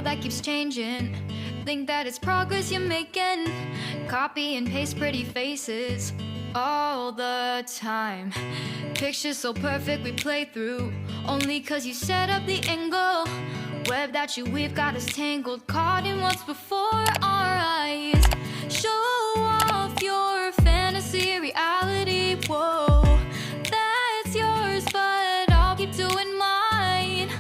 world that keeps changing. Think that it's progress you're making. Copy and paste pretty faces all the time. Pictures so perfect we play through, only cause you set up the angle. Web that you weave got us tangled, caught in what's before our eyes. Show off your fantasy reality, whoa, that's yours, but I'll keep doing mine.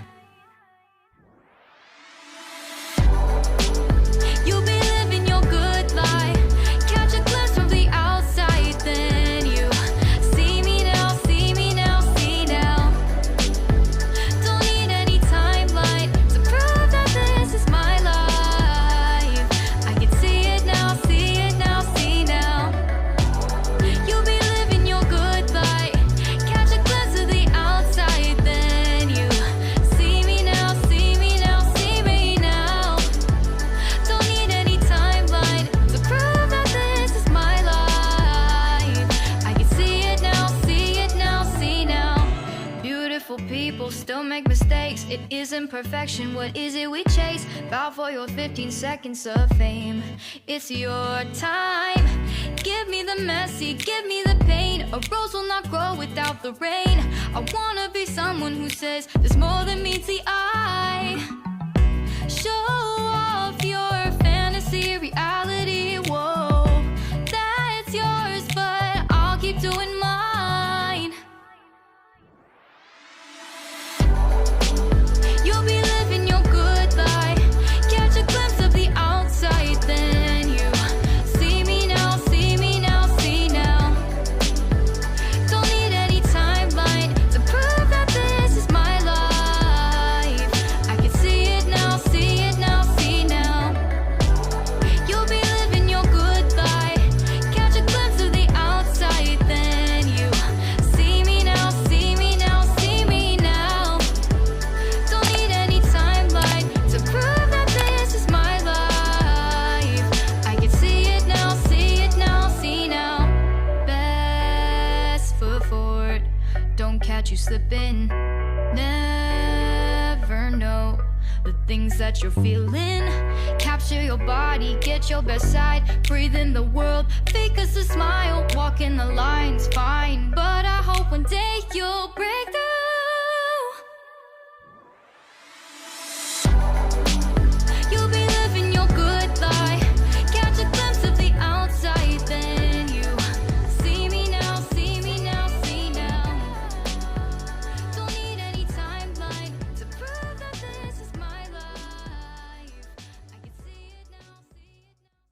You'll be living your good life, catch a glimpse from the outside, then you see me now, see me now, see now. Don't need any timeline to prove that this is my life. I can see it now, see it now, see now. You'll be living your good life, catch a glimpse of the outside, then you see me now, see me now, see me now. Don't need any timeline to prove that this is my life. I can see it now, see it now, see now. Beautiful people still make mistakes. It isn't perfection, what is it we chase? Bow for your 15 seconds of fame. It's your time. Give me the messy, give me the pain. A rose will not grow without the rain. I wanna be someone who says there's more than meets the eye. Show off your fantasy reality, whoa, that's yours, but I'll keep doing mine. You'll be living your good life, catch a glimpse of the outside, then you see me now, see me now, see now. Don't need any timeline to prove that this is my life. I can see it now, see it now, see now. You'll be living your good life, catch a glimpse of the outside, then you see me now, see me now, see me now. Don't need any timeline to prove that this is my life. I can see it now, see it now, see now. Best foot forward, don't catch you slipping. Never know the things that you're feeling. Capture your body, get your best side. Breathe in the world, fake us a smile. Walk in the lines, fine, but I hope one day you'll break